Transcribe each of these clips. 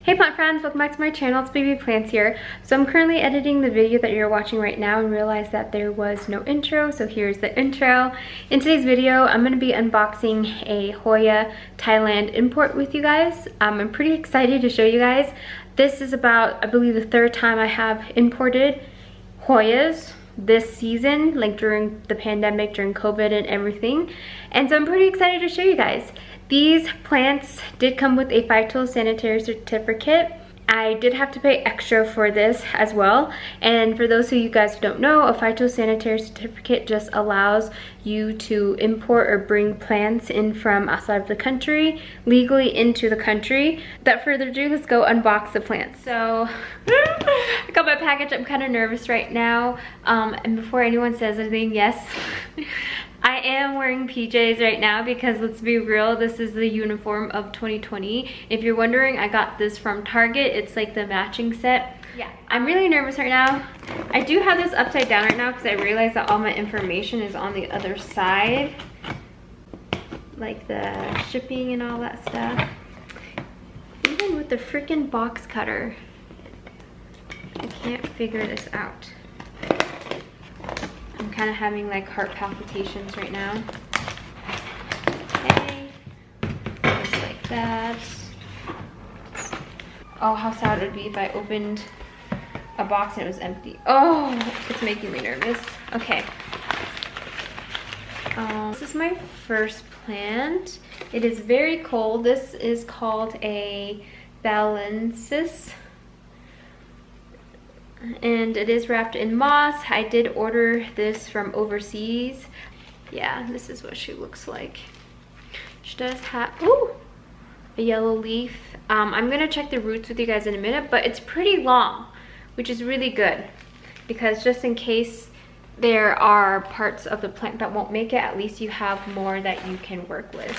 Hey plant friends, welcome back to my channel. It's Baby Plants here. So I'm currently editing the video that you're watching right now and realized that there was no intro, so here's the intro. In today's video, I'm going to be unboxing a Hoya Thailand import with you guys. I'm pretty excited to show you guys. This is about, I believe, the third time I have imported Hoyas this season, like during the pandemic, during COVID and everything. And so I'm pretty excited to show you guys. These plants did come with a phytosanitary certificate. I did have to pay extra for this as well. And for those of you guys who don't know, a phytosanitary certificate just allows you to import or bring plants in from outside of the country legally into the country. Without further ado, let's go unbox the plants. So I got my package. I'm kind of nervous right now. And before anyone says anything, yes, I am wearing PJs right now because let's be real, this is the uniform of 2020. If you're wondering, I got this from Target. It's like the matching set. Yeah, I'm really nervous right now. I do have this upside down right now because I realized that all my information is on the other side. Like the shipping and all that stuff. Even with the freaking box cutter, I can't figure this out. I'm kind of having like heart palpitations right now. Okay, just like that. Oh, how sad it would be if I opened a box and it was empty. Oh, it's making me nervous. Okay. This is my first plant. It is very cold. This is called a Valensis. And it is wrapped in moss. I did order this from overseas. Yeah, this is what she looks like. She does have, ooh, a yellow leaf. I'm gonna check the roots with you guys in a minute, but it's pretty long, which is really good because just in case there are parts of the plant that won't make it, at least you have more that you can work with.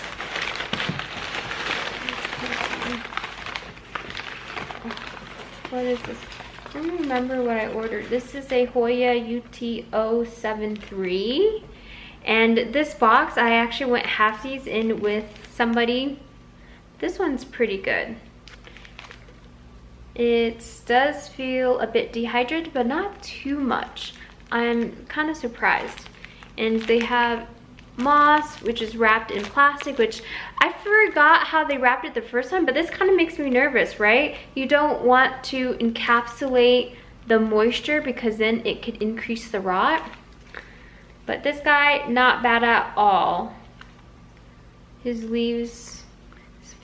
What is this? I don't remember what I ordered. This is a Hoya UT073. And this box, I actually went halfsies in with somebody. This one's pretty good. It does feel a bit dehydrated, but not too much. I'm kind of surprised. And they have moss, which is wrapped in plastic, which I forgot how they wrapped it the first time, but this kind of makes me nervous, right? You don't want to encapsulate the moisture because then it could increase the rot. But this guy, not bad at all. His leaves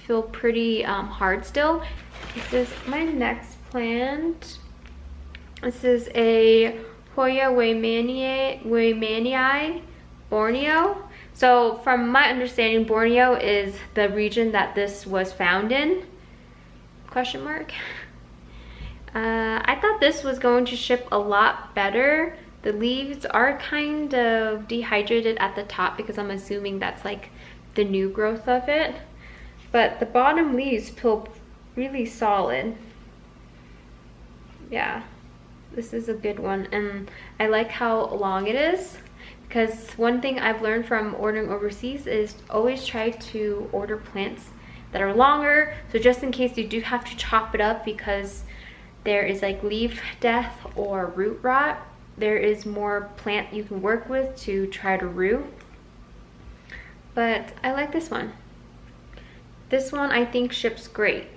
feel pretty hard still. This is my next plant. This is a Hoya Weimanii Borneo. So from my understanding, Borneo is the region that this was found in, question mark. I thought this was going to ship a lot better. The leaves are kind of dehydrated at the top because I'm assuming that's like the new growth of it. But the bottom leaves feel really solid. Yeah, this is a good one. And I like how long it is. Because one thing I've learned from ordering overseas is always try to order plants that are longer. So just in case you do have to chop it up because there is like leaf death or root rot, there is more plant you can work with to try to root. But I like this one. This one I think ships great.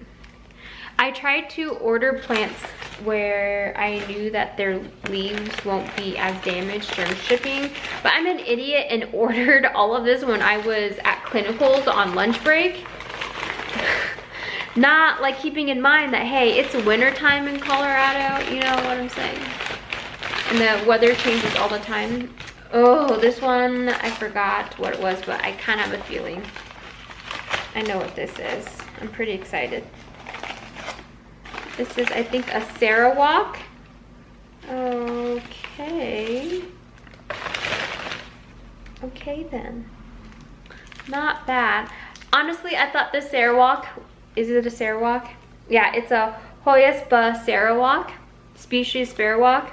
I tried to order plants where I knew that their leaves won't be as damaged during shipping, but I'm an idiot and ordered all of this when I was at clinicals on lunch break. Not like keeping in mind that, hey, it's winter time in Colorado, you know what I'm saying? And the weather changes all the time. Oh, this one, I forgot what it was, but I kind of have a feeling. I know what this is. I'm pretty excited. This is, I think, a Sarawak. Okay. Okay then. Not bad. Honestly, I thought this Sarawak, is it a Sarawak? Yeah, it's a Hoyas Sarawak, species Sarawak.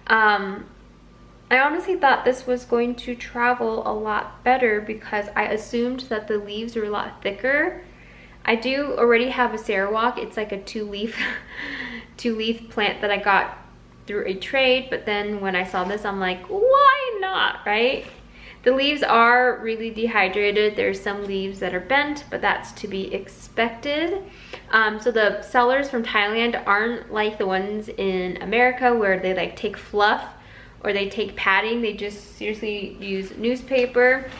I honestly thought this was going to travel a lot better because I assumed that the leaves were a lot thicker. I do already have a Sarawak. It's like a two-leaf plant that I got through a trade, but then when I saw this, I'm like, why not, right? The leaves are really dehydrated. There's some leaves that are bent, but that's to be expected. So the sellers from Thailand aren't like the ones in America where they like take fluff or they take padding. They just seriously use newspaper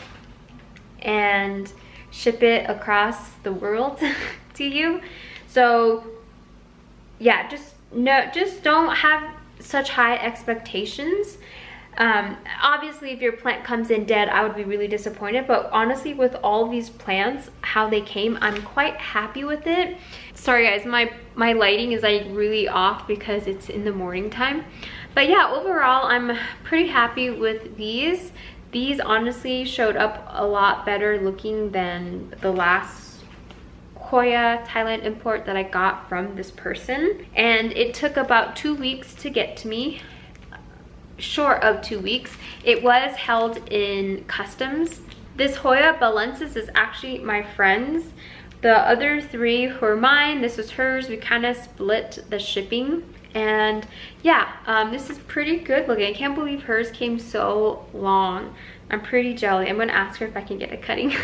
and ship it across the world to you. So yeah, just don't have such high expectations. Obviously if your plant comes in dead, I would be really disappointed, but honestly with all these plants, how they came, I'm quite happy with it. Sorry guys, my lighting is like really off because it's in the morning time, but yeah, overall I'm pretty happy with these. These honestly showed up a lot better looking than the last Hoya Thailand import that I got from this person, and it took about 2 weeks to get to me. Short of 2 weeks. It was held in customs. This Hoya balensis is actually my friend's. The other 3 were mine. This was hers. We kind of split the shipping, and yeah, this is pretty good looking. I can't believe hers came so long. I'm pretty jelly. I'm gonna ask her if I can get a cutting.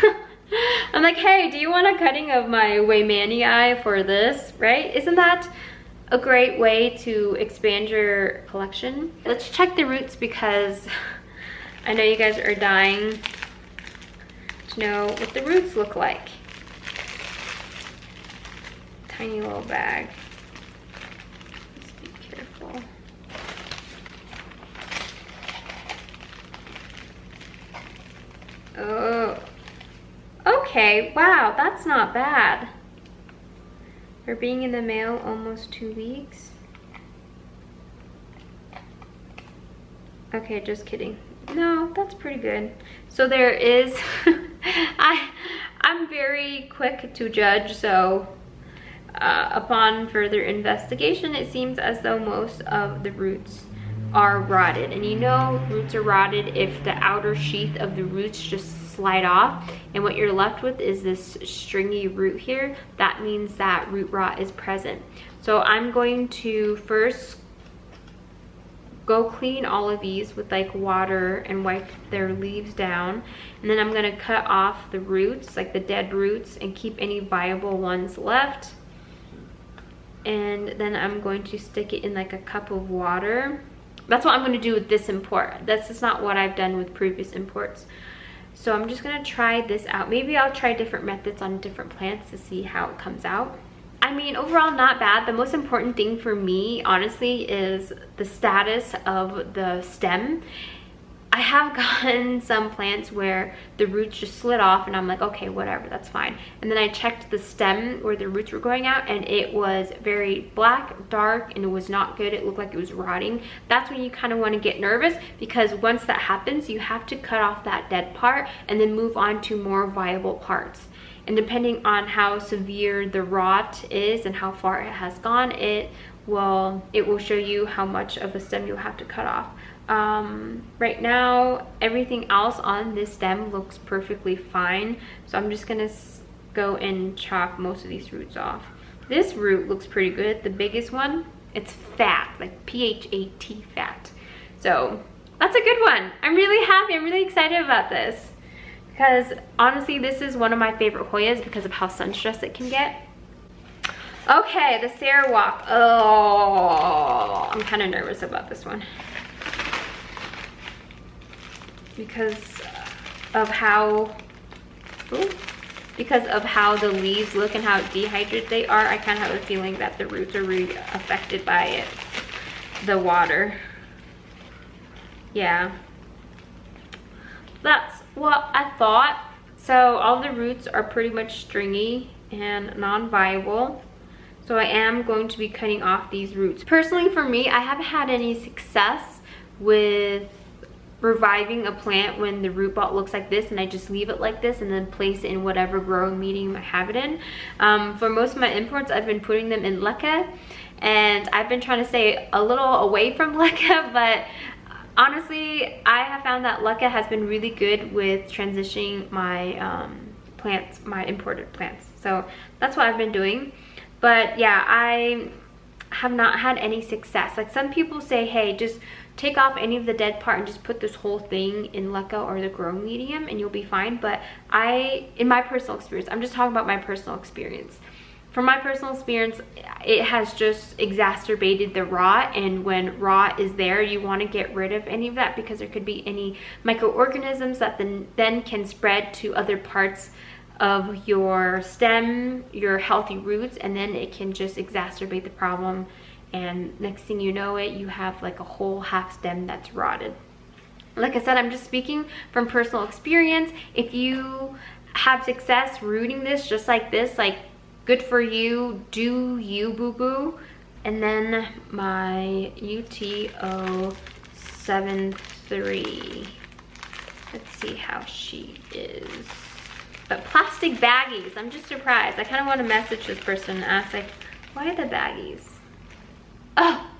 I'm like, hey, do you want a cutting of my Waymanii for this, right? Isn't that a great way to expand your collection? Let's check the roots because I know you guys are dying to know what the roots look like. Tiny little bag. Let's be careful. Oh, okay, wow, that's not bad. For being in the mail almost 2 weeks. Okay, just kidding. No, that's pretty good. So there is, I'm very quick to judge, so upon further investigation, it seems as though most of the roots are rotted. And you know roots are rotted if the outer sheath of the roots just slide off, and what you're left with is this stringy root here. That means that root rot is present. So I'm going to first go clean all of these with like water and wipe their leaves down, and then I'm going to cut off the roots, like the dead roots, and keep any viable ones left. And then I'm going to stick it in like a cup of water. That's what I'm going to do with this import. This is not what I've done with previous imports. So I'm just going to try this out. Maybe I'll try different methods on different plants to see how it comes out. I mean, overall not bad. The most important thing for me, honestly, is the status of the stem. I have gotten some plants where the roots just slid off and I'm like, okay, whatever, that's fine. And then I checked the stem where the roots were going out and it was very black, dark, and it was not good. It looked like it was rotting. That's when you kind of want to get nervous, because once that happens, you have to cut off that dead part and then move on to more viable parts. And depending on how severe the rot is and how far it has gone, it will show you how much of the stem you'll have to cut off. Right now, everything else on this stem looks perfectly fine. So I'm just gonna go and chop most of these roots off. This root looks pretty good. The biggest one, it's fat, like PHAT fat. So that's a good one. I'm really happy. I'm really excited about this, because honestly, this is one of my favorite Hoyas because of how sun-stressed it can get. Okay, the Sarawak. Oh, I'm kind of nervous about this one, because of how the leaves look and how dehydrated they are. I kind of have a feeling that the roots are really affected by it, the water. Yeah, that's what I thought. So all the roots are pretty much stringy and non-viable. So I am going to be cutting off these roots. Personally, for me, I haven't had any success with reviving a plant when the root ball looks like this and I just leave it like this and then place it in whatever growing medium I have it in. For most of my imports, I've been putting them in leca, and I've been trying to stay a little away from leca, but honestly, I have found that leca has been really good with transitioning my plants, my imported plants. So that's what I've been doing. But yeah, I have not had any success. Like some people say, hey, just take off any of the dead part and just put this whole thing in leca or the grow medium and you'll be fine. But in my personal experience, I'm just talking about my personal experience. From my personal experience, it has just exacerbated the rot, and when rot is there, you want to get rid of any of that because there could be any microorganisms that then can spread to other parts of your stem, your healthy roots, and then it can just exacerbate the problem, and next thing you know it, you have like a whole half stem that's rotted. Like I said, I'm just speaking from personal experience. If you have success rooting this just like this, like, good for you, do you, boo-boo. And then my UTO 73. Let's see how she is. But plastic baggies, I'm just surprised. I kind of want to message this person and ask, like, why the baggies? Oh,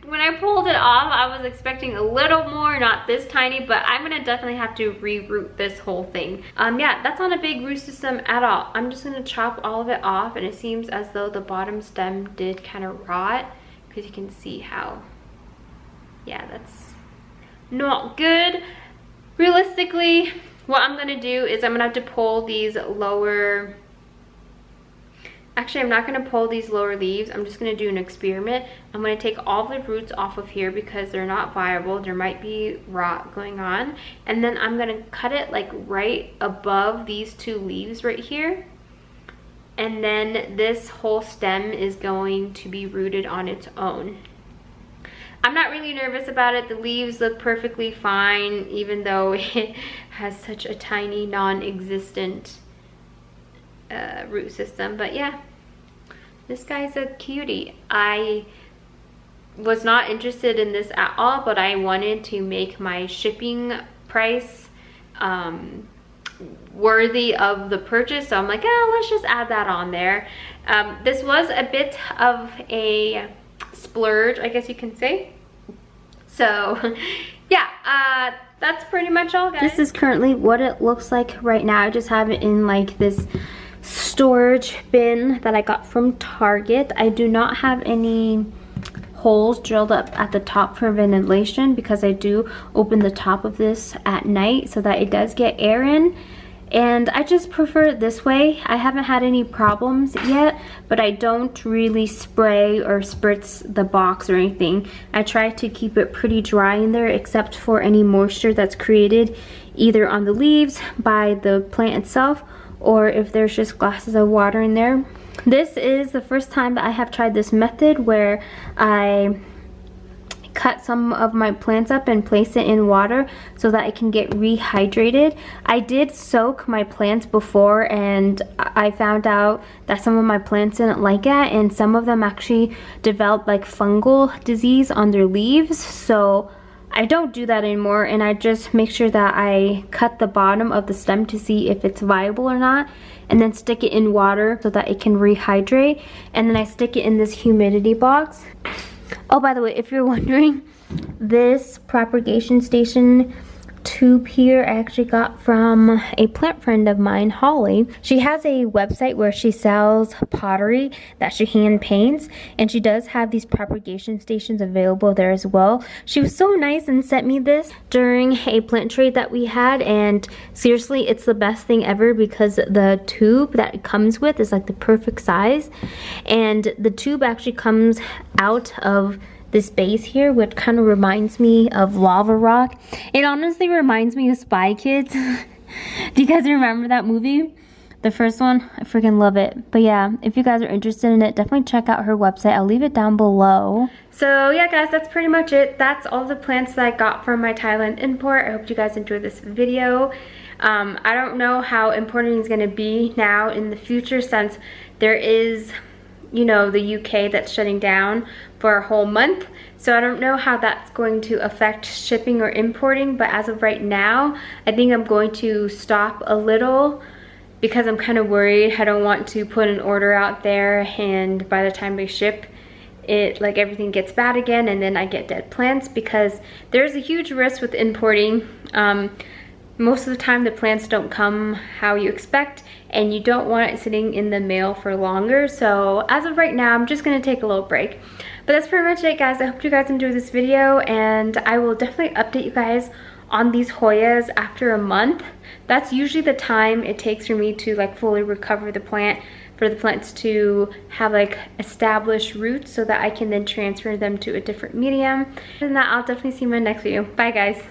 when I pulled it off, I was expecting a little more, not this tiny, but I'm gonna definitely have to reroot this whole thing. Yeah, that's not a big root system at all. I'm just gonna chop all of it off, and it seems as though the bottom stem did kind of rot, because you can see how, yeah, that's not good. Realistically, what I'm gonna do is I'm gonna have to pull these lower, actually I'm not gonna pull these lower leaves. I'm just gonna do an experiment. I'm gonna take all the roots off of here because they're not viable. There might be rot going on. And then I'm gonna cut it like right above these two leaves right here. And then this whole stem is going to be rooted on its own. I'm not really nervous about it. The leaves look perfectly fine, even though it has such a tiny, non-existent root system. But yeah, this guy's a cutie. I was not interested in this at all, but I wanted to make my shipping price worthy of the purchase, so I'm like, oh, let's just add that on there. This was a bit of a splurge, I guess you can say. So yeah, that's pretty much all, guys. This is currently what it looks like right now. I just have it in like this storage bin that I got from Target. I do not have any holes drilled up at the top for ventilation because I do open the top of this at night so that it does get air in, and I just prefer it this way. I haven't had any problems yet, but I don't really spray or spritz the box or anything. I try to keep it pretty dry in there except for any moisture that's created either on the leaves by the plant itself, or if there's just glasses of water in there. This is the first time that I have tried this method where I cut some of my plants up and place it in water so that it can get rehydrated. I did soak my plants before, and I found out that some of my plants didn't like it, and some of them actually developed like fungal disease on their leaves. So I don't do that anymore, and I just make sure that I cut the bottom of the stem to see if it's viable or not, and then stick it in water so that it can rehydrate, and then I stick it in this humidity box. Oh, by the way, if you're wondering, this propagation station tube here I actually got from a plant friend of mine, Holly. She has a website where she sells pottery that she hand paints, and she does have these propagation stations available there as well. She was so nice and sent me this during a plant trade that we had, and seriously, it's the best thing ever because the tube that it comes with is like the perfect size, and the tube actually comes out of this base here, which kind of reminds me of lava rock. It honestly reminds me of Spy Kids. Do you guys remember that movie? The first one? I freaking love it. But yeah, if you guys are interested in it, definitely check out her website. I'll leave it down below. So yeah, guys, that's pretty much it. That's all the plants that I got from my Thailand import. I hope you guys enjoyed this video. I don't know how importing is going to be now in the future, since there is, you know, the UK that's shutting down for a whole month. So I don't know how that's going to affect shipping or importing, but as of right now, I think I'm going to stop a little because I'm kind of worried. I don't want to put an order out there and by the time they ship it, like, everything gets bad again and then I get dead plants, because there's a huge risk with importing. most of the time the plants don't come how you expect, and you don't want it sitting in the mail for longer. So as of right now, I'm just gonna take a little break. But that's pretty much it, guys. I hope you guys enjoyed this video, and I will definitely update you guys on these Hoyas after a month. That's usually the time it takes for me to like fully recover the plant, for the plants to have like established roots so that I can then transfer them to a different medium. And that, I'll definitely see you in my next video. Bye, guys.